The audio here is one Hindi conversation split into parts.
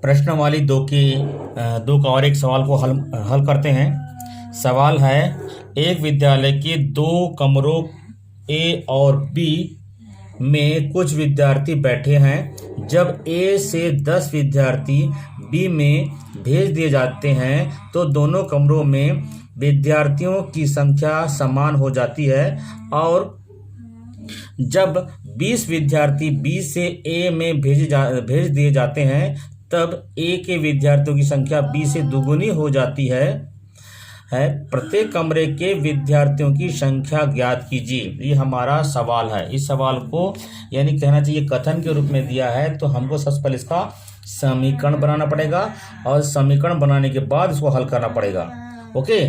प्रश्नावली दो का और एक सवाल को हल करते हैं। सवाल है, एक विद्यालय के 2 कमरों ए और बी में कुछ विद्यार्थी बैठे हैं। जब ए से 10 विद्यार्थी बी में भेज दिए जाते हैं तो दोनों कमरों में विद्यार्थियों की संख्या समान हो जाती है। और जब 20 विद्यार्थी बी से ए में भेज दिए जाते हैं तब ए के विद्यार्थियों की संख्या बी से दुगुनी हो जाती है। प्रत्येक कमरे के विद्यार्थियों की संख्या ज्ञात कीजिए। ये हमारा सवाल है। इस सवाल को यानी कहना चाहिए कथन के रूप में दिया है, तो हमको सबसे पहले इसका समीकरण बनाना पड़ेगा और समीकरण बनाने के बाद इसको हल करना पड़ेगा। ओके,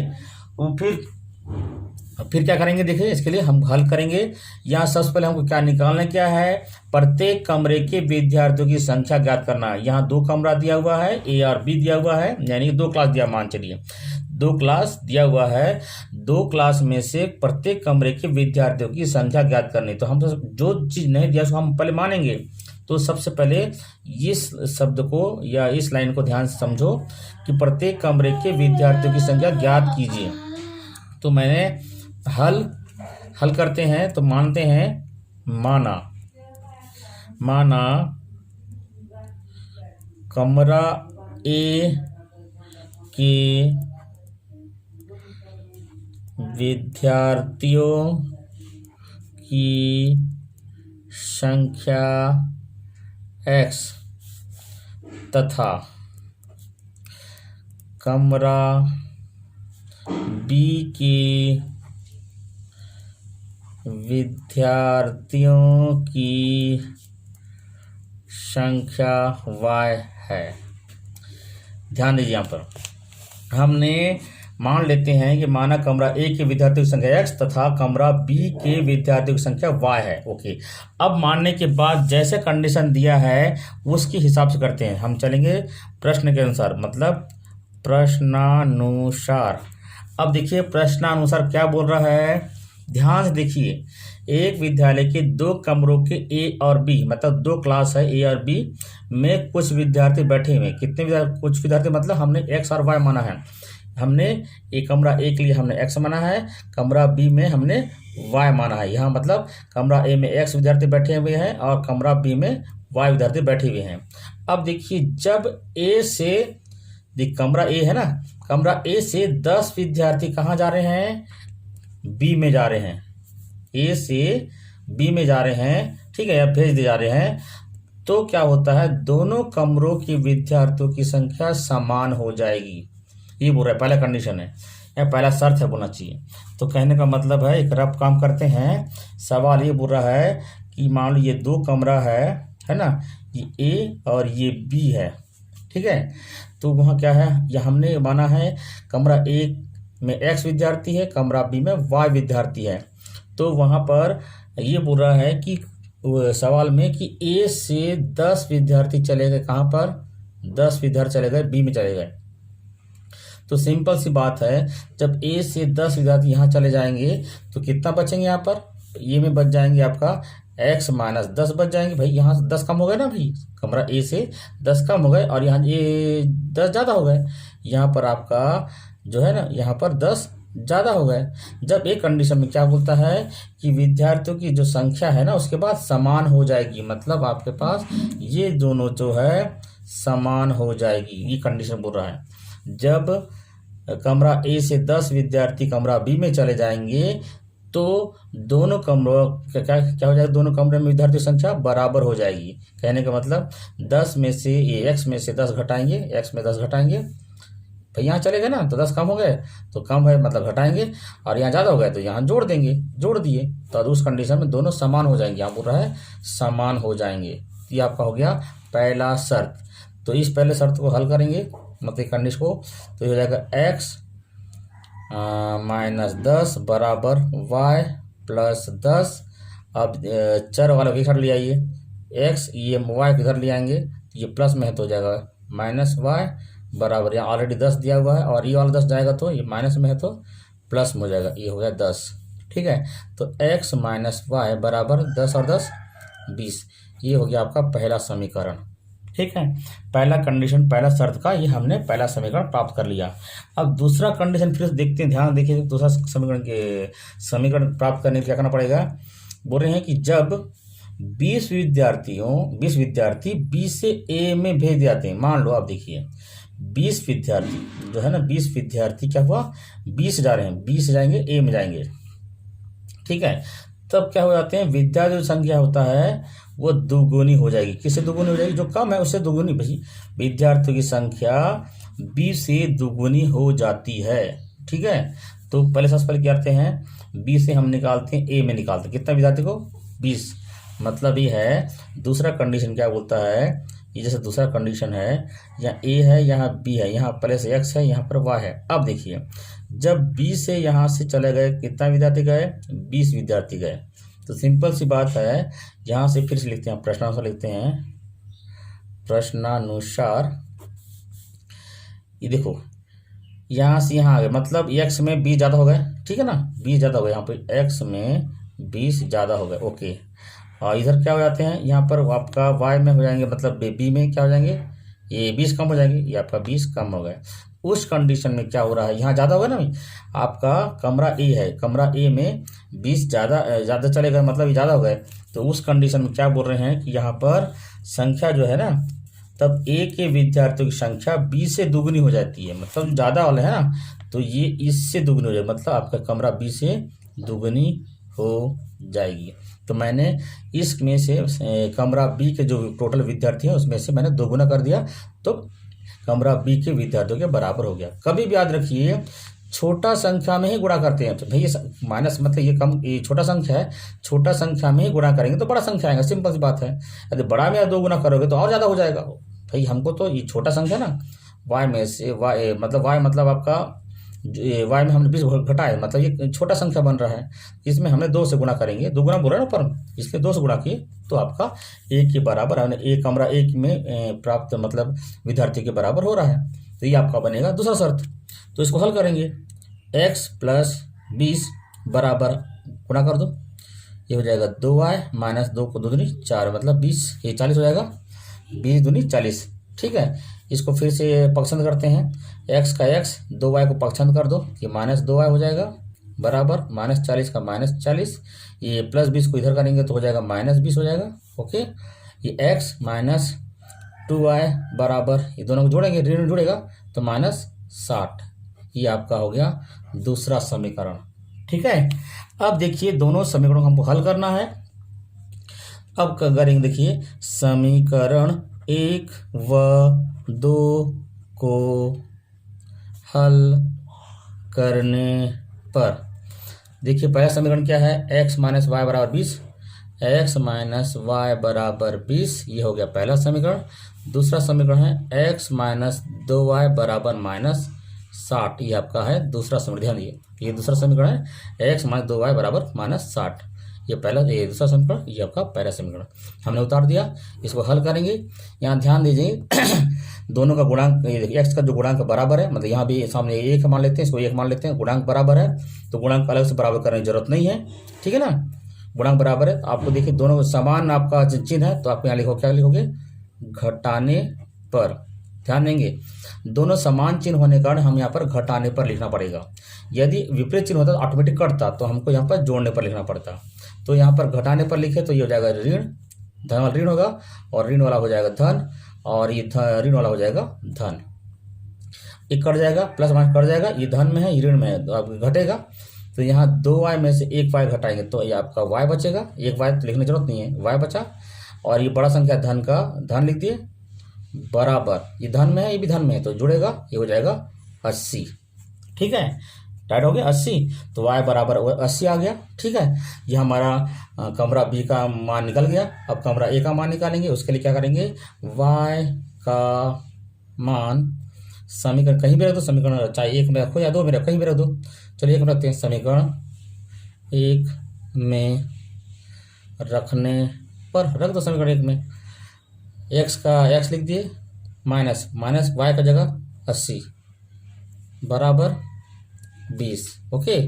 तो फिर क्या करेंगे, देखिए इसके लिए हम हल करेंगे। यहाँ सबसे पहले हमको क्या निकालना क्या है, प्रत्येक कमरे के विद्यार्थियों की संख्या ज्ञात करना है। यहाँ 2 कमरा दिया हुआ है, ए और बी दिया हुआ है, यानी 2 क्लास दिया, मान चलिए 2 क्लास दिया हुआ है। 2 क्लास में से प्रत्येक कमरे के विद्यार्थियों की संख्या ज्ञात करनी। तो हम जो चीज़ नहीं दिया उसको हम पहले मानेंगे। तो सबसे पहले इस शब्द को या इस लाइन को ध्यान से समझो कि प्रत्येक कमरे के विद्यार्थियों की संख्या ज्ञात कीजिए। तो मैंने हल करते हैं, तो मानते हैं माना कमरा ए के विद्यार्थियों की संख्या x तथा कमरा बी के विद्यार्थियों की संख्या y है। ध्यान दीजिए, यहाँ पर हमने मान लेते हैं कि माना कमरा ए के विद्यार्थियों की संख्या x तथा कमरा बी के विद्यार्थियों की संख्या y है। ओके, अब मानने के बाद जैसे कंडीशन दिया है उसके हिसाब से करते हैं। हम चलेंगे प्रश्न के अनुसार, मतलब प्रश्नानुसार। अब देखिए प्रश्नानुसार क्या बोल रहा है, ध्यान से देखिए। एक विद्यालय के 2 कमरों के ए और बी, मतलब 2 क्लास है ए और बी में कुछ विद्यार्थी बैठे हुए। कितने विद्यार्थी? कुछ विद्यार्थी मतलब हमने x और y माना है। हमने एक कमरा ए के लिए हमने x माना है, कमरा बी में हमने y माना है। यहाँ मतलब कमरा ए में x विद्यार्थी बैठे हुए हैं और कमरा बी में y विद्यार्थी बैठे हुए हैं। अब देखिए जब कमरा ए है ना, कमरा ए से 10 विद्यार्थी कहाँ जा रहे हैं, बी में जा रहे हैं। ए से बी में जा रहे हैं, ठीक है, या भेज दिए जा रहे हैं। तो क्या होता है, दोनों कमरों के विद्यार्थियों की संख्या समान हो जाएगी। ये बोल रहा है, पहला कंडीशन है या पहला शर्त है बोलना चाहिए। तो कहने का मतलब है, एक रफ काम करते हैं। सवाल ये बोल रहा है कि मान लो ये 2 कमरा है ना, ये ए और ये बी है, ठीक है। तो वहाँ क्या है, यह हमने माना है कमरा ए में x विद्यार्थी है, कमरा बी में y विद्यार्थी है। तो वहाँ पर ये बोल रहा है कि सवाल में कि ए से 10 विद्यार्थी चले गए, कहाँ पर 10 विद्यार्थी चले गए बी में चले गए। तो सिंपल सी बात है, जब ए से 10 विद्यार्थी यहाँ चले जाएंगे तो कितना बचेंगे, यहाँ पर ये में बच जाएंगे आपका x - 10 बच जाएंगे। भाई यहाँ 10 कम हो गए ना, भाई कमरा ए से 10 कम हो गए और यहाँ ये 10 ज़्यादा हो गए। यहाँ पर आपका जो है ना, यहाँ पर 10 ज़्यादा हो गए। जब एक कंडीशन में क्या बोलता है कि विद्यार्थियों की जो संख्या है ना उसके बाद समान हो जाएगी, मतलब आपके पास ये दोनों जो है समान हो जाएगी, ये कंडीशन बोल रहा है। जब कमरा ए से 10 विद्यार्थी कमरा बी में चले जाएंगे तो दोनों कमरों क्या हो जाएगा, दोनों कमरे में विद्यार्थी संख्या बराबर हो जाएगी। कहने का मतलब 10 में से ये x में से 10 घटाएंगे, x में 10 घटाएंगे, भाई यहाँ चले गए ना तो 10 कम हो गए, तो कम है मतलब घटाएंगे, और यहाँ ज़्यादा हो गए तो यहाँ जोड़ देंगे, जोड़ दिए तो उस कंडीशन में दोनों समान हो जाएंगे। यहाँ बोल रहा है समान हो जाएंगे। ये आपका हो गया पहला शर्त। तो इस पहले शर्त को हल करेंगे, मतलब कंडीशन को, तो ये हो जाएगा x - 10 बराबर y + 10। अब चर वाला इधर ले आइए, x ये y इधर ले आएंगे, ये प्लस में है तो हो जाएगा -y बराबर, यहाँ ऑलरेडी 10 दिया हुआ है और ये वाला 10 जाएगा तो ये माइनस में है तो प्लस में हो जाएगा, ये हो गया 10, ठीक है। तो x - y बराबर 10 और 10 20, ये हो गया आपका पहला समीकरण, ठीक है, पहला कंडीशन, पहला शर्त का ये हमने पहला समीकरण प्राप्त कर लिया। अब दूसरा कंडीशन फिर से देखते हैं, ध्यान देखिए, दूसरा समीकरण प्राप्त करने के लिए क्या करना पड़ेगा। बोल रहे हैं कि जब 20 विद्यार्थी बी से ए में भेज जाते हैं। मान लो आप देखिए 20 विद्यार्थी जो है ना, 20 विद्यार्थी क्या हुआ, 20 जा रहे हैं, 20 जाएंगे ए में जाएंगे, ठीक है। तब क्या हो जाते हैं, विद्यार्थी संख्या होता है वो दुगुनी हो जाएगी। किससे दुगुनी हो जाएगी, जो कम है उससे दुगुनी। भाई विद्यार्थियों की संख्या 20 से दुगुनी हो जाती है, ठीक है। तो पहले सबसे पहले क्या करते हैं, 20 से हम निकालते हैं ए में निकालते हैं, कितना विद्यार्थी को, 20। मतलब ये है दूसरा कंडीशन क्या बोलता है, ये जैसे दूसरा कंडीशन है, यहाँ ए है, यहाँ बी है, यहाँ प्लस एक्स है, यहाँ पर वाई है। अब देखिए जब 20 से यहाँ से चले गए, कितना विद्यार्थी गए, 20 विद्यार्थी गए। तो सिंपल सी बात है, यहाँ से फिर से लिखते हैं, प्रश्नानुसार लिखते हैं, प्रश्नानुसार। ये देखो यहाँ से यहाँ आ गए, मतलब x में 20 ज़्यादा हो गए, ठीक है ना, 20 ज़्यादा हो गए, यहाँ पे x में 20 ज़्यादा हो गए, ओके। और इधर क्या हो जाते हैं, यहाँ पर आपका y में हो जाएंगे, मतलब b में क्या हो जाएंगे, ये 20 कम हो जाएंगे, ये आपका 20 कम हो गए। उस कंडीशन में क्या हो रहा है, यहाँ ज़्यादा होगा ना, आपका कमरा ए है, कमरा ए में 20 ज़्यादा चले गए, मतलब ये ज़्यादा हो गए। तो उस कंडीशन में क्या बोल रहे हैं कि यहाँ पर संख्या जो है ना, तब ए के विद्यार्थियों की संख्या 20 से दुगुनी हो जाती है, मतलब ज़्यादा वाले है ना, तो ये इससे दुगुनी हो जाए, मतलब आपका कमरा 20 से दुगुनी हो जाएगी। तो मैंने इसमें से कमरा बी के जो टोटल विद्यार्थी हैं उसमें से मैंने दोगुना कर दिया, तो कमरा बी के विद्यार्थियों के बराबर हो गया। कभी भी याद रखिए छोटा संख्या में ही गुणा करते हैं, तो भाई ये माइनस मतलब ये छोटा संख्या है, छोटा संख्या में ही गुणा करेंगे तो बड़ा संख्या आएगा, सिंपल सी बात है। यदि बड़ा में 2 गुना करोगे तो और ज़्यादा हो जाएगा। भाई हमको तो ये छोटा संख्या ना, वाई में से वाई मतलब आपका वाई में हमने 20 घटाए, मतलब ये छोटा संख्या बन रहा है, इसमें हमने 2 से गुणा करेंगे, 2 गुना बोल रहा है ना, पर इसलिए 2 से गुणा किए तो आपका 1 के बराबर, हमने एक कमरा 1 में प्राप्त मतलब विद्यार्थी के बराबर हो रहा है। तो ये आपका बनेगा दूसरा शर्त। तो इसको हल करेंगे, x + 20 बराबर गुणा कर दो, ये हो जाएगा 2y - 2 को 2 दूनी 4, मतलब 20, ये 40 हो जाएगा, 20 दूनी 40, ठीक है। इसको फिर से पक्षांतर करते हैं, x का x, 2y को पक्षांतर कर दो, ये -2y हो जाएगा, बराबर -40 का -40, ये +20 को इधर करेंगे तो हो जाएगा -20 हो जाएगा, ओके। ये x - 2y बराबर, ये दोनों को जोड़ेंगे, ऋण जुड़ेगा तो -60, ये आपका हो गया दूसरा समीकरण, ठीक है। अब देखिए दोनों समीकरणों को हमको हल करना है। अब करेंगे, देखिए समीकरण 1 व 2 को हल करने पर, देखिए पहला समीकरण क्या है, x - y बराबर 20, x - y बराबर 20, ये हो गया पहला समीकरण। दूसरा समीकरण है x - 2y बराबर -60, ये आपका है दूसरा समीकरण। ध्यान दिए, ये दूसरा समीकरण है, x - 2y बराबर -60, ये पहला, ये दूसरा समीकरण, ये आपका पहला समीकरण हमने उतार दिया। इसको हल करेंगे, यहाँ ध्यान दीजिए दोनों का गुणांक, x का जो गुणांक बराबर है, मतलब यहाँ भी सामने 1 मान लेते हैं, इसको 1 मान लेते हैं, गुणांक बराबर है तो गुणांक अलग से बराबर करने की जरूरत नहीं है, ठीक है ना। गुणांक बराबर है, आपको देखिए दोनों समान आपका चिन्ह है, तो आप यहाँ लिखो, क्या लिखोगे, घटाने पर। ध्यान देंगे, दोनों समान चिन्ह होने के कारण हम यहाँ पर घटाने पर लिखना पड़ेगा। यदि विपरीत चिन्ह होता तो ऑटोमेटिक कटता, तो हमको यहाँ पर जोड़ने पर लिखना पड़ता। तो यहाँ पर घटाने पर लिखे तो ये हो जाएगा ऋण, धन वाला ऋण होगा, और ऋण वाला हो जाएगा धन, और ये ऋण वाला हो जाएगा धन, ये कट जाएगा, प्लस माइनस कट जाएगा, ये धन में है, ये ऋण में है, तो आप घटेगा। तो यहाँ 2y में से 1y घटाएंगे तो ये आपका y बचेगा, 1y तो लिखने की जरूरत नहीं है, y बचा। और ये बड़ा संख्या धन का धन लिख दिए, बराबर, ये धन में है, ये भी धन में है, तो जुड़ेगा, ये हो जाएगा 80, ठीक है, टाइट हो गया 80। तो y बराबर 80 आ गया, ठीक है। ये हमारा कमरा बी का मान निकल गया। अब कमरा ए का मान निकालेंगे, उसके लिए क्या करेंगे, y का मान, समीकरण कहीं भी रख दो, समीकरण चाहे 1 में रखो या 2 में रखो, कहीं भी रख दो, चलिए 1 में रखते हैं। समीकरण 1 में रखने पर, रख दो समीकरण 1 में, x का x लिख दिए, माइनस y का जगह 80 बराबर 20, ओके।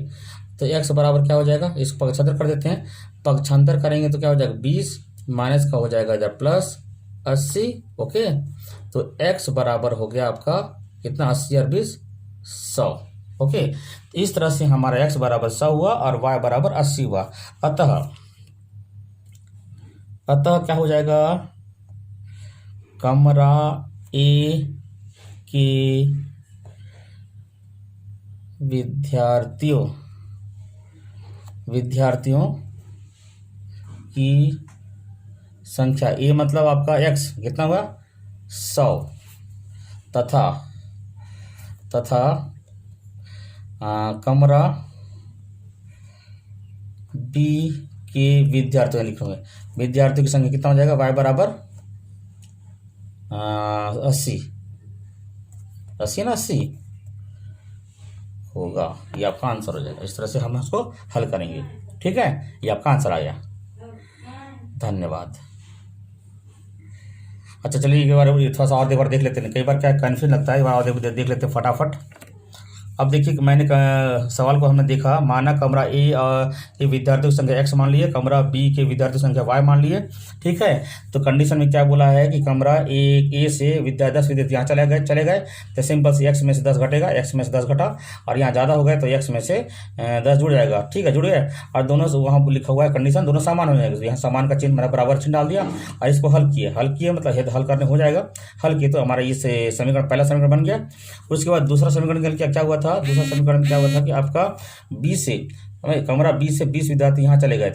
तो x बराबर क्या हो जाएगा, इसको पक्षांतर कर देते हैं, पक्षांतर करेंगे तो क्या हो जाएगा, 20 माइनस का हो जाएगा इधर प्लस 80। ओके, तो x बराबर हो गया आपका कितना, 80 और 20 100। ओके, इस तरह से हमारा x बराबर 100 हुआ और y बराबर 80 हुआ। अतः क्या हो जाएगा, कमरा ए के विद्यार्थियों की संख्या, ए मतलब आपका x कितना हुआ 100, तथा कमरा बी के विद्यार्थियों लिखोगे, विद्यार्थियों की संख्या कितना हो जाएगा, y बराबर 80 ना, 80 होगा, ये आपका आंसर हो जाएगा। इस तरह से हम इसको हल करेंगे। ठीक है, ये आपका आंसर आ गया। धन्यवाद। अच्छा चलिए एक बार थोड़ा सा और एक बार देख लेते हैं, कई बार क्या कन्फ्यूजन लगता है, और देख लेते हैं फटाफट। अब देखिए मैंने सवाल को हमने देखा, माना कमरा ए के विद्यार्थियों की संख्या x मान लिए, कमरा बी के विद्यार्थियों की संख्या y मान लिए। ठीक है, तो कंडीशन में क्या बोला है कि कमरा ए से 10 विद्यार्थी यहाँ चले गए तो सिंपल से x में से 10 घटेगा, x में से 10 घटा, और यहाँ ज़्यादा हो गए तो x में से 10 जुड़ जाएगा। ठीक है, जुड़ गए, और दोनों वहाँ लिखा हुआ है कंडीशन दोनों समान हो जाएगा, यहाँ समान का चिन्ह, मैंने बराबर चिन्ह डाल दिया और इसको हल किए मतलब हल करने हो जाएगा। हल किए तो हमारा इस समीकरण, पहला समीकरण बन गया। उसके बाद दूसरा समीकरण क्या हुआ था, दूसरा समीकरण क्या हुआ था कि आपका बी से, कमरा बी से 20 विद्यार्थी यहाँ चले गए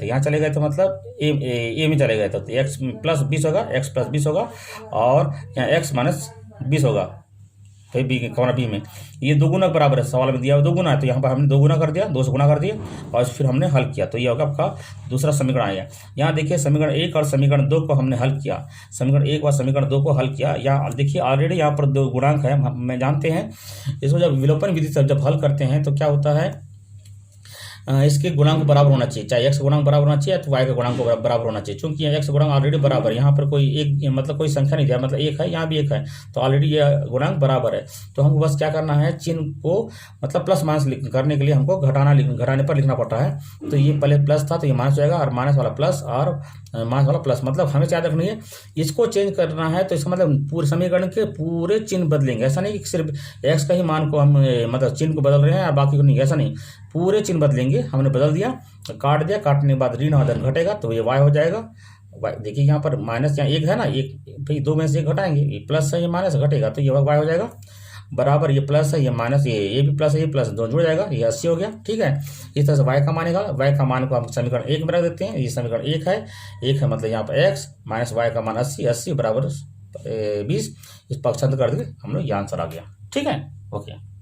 थे मतलब ए में चले गए थे, तो x प्लस 20 होगा, x प्लस 20 होगा, और यहाँ x माइनस 20 होगा, तो बी कमरा बी में ये दोगुना बराबर है, सवाल में दिया हुआ दोगुना है, तो यहाँ पर हमने दोगुना कर दिया, 2 से गुना कर दिया और फिर हमने हल किया, तो ये होगा आपका दूसरा समीकरण आया। यहाँ देखिए समीकरण 1 और समीकरण 2 को हमने हल किया, समीकरण 1 और समीकरण 2 को हल किया। यहाँ देखिए ऑलरेडी यहाँ पर 2 गुणांक है, हम जानते हैं इसको जब विलोपन विधि से जब हल करते हैं तो क्या होता है, इसके गुणांक बराबर होना चाहिए, चाहे x गुणांक बराबर होना चाहिए तो y का गुणांक बराबर होना चाहिए। चूंकि x गुणांक ऑलरेडी बराबर, यहाँ पर कोई एक मतलब कोई संख्या नहीं दिया, मतलब 1 है, यहाँ भी 1 है, तो ऑलरेडी ये गुणांक बराबर है। तो हमको बस क्या करना है, चिन्ह को मतलब प्लस माइनस करने के लिए हमको घटाने पर लिखना पड़ता है। तो ये पहले प्लस था तो ये माइनस जाएगा, और माइनस वाला प्लस और माइनस वाला प्लस, मतलब हमें याद रखनी है इसको चेंज करना है। तो इसका मतलब पूरे समीकरण के पूरे चिन्ह बदलेंगे, ऐसा नहीं कि सिर्फ x का ही मान को हम मतलब चिन्ह को बदल रहे हैं और बाकी को नहीं, ऐसा नहीं, पूरे चिन्ह बदलेंगे। हमने बदल दिया, काट दिया, काटने के बाद ऋण आदर घटेगा तो ये y हो जाएगा। देखिए यहाँ पर माइनस, यहाँ 1 है ना, एक भाई 2 में से 1 घटाएंगे, ये प्लस है ये माइनस घटेगा तो ये y हो जाएगा, बराबर ये प्लस है ये माइनस, ये भी प्लस है ये प्लस, दोनों जुड़ जाएगा, ये 80 हो गया। ठीक है, इस तरह से y का मानेगा, y का मान को हम समीकरण 1 में रख देते हैं, ये समीकरण 1 है मतलब यहाँ पर x माइनस y का मान 80 बराबर 20, इस पक्षांतर कर देंगे, हम लोग ये आंसर आ गया। ठीक है, ओके।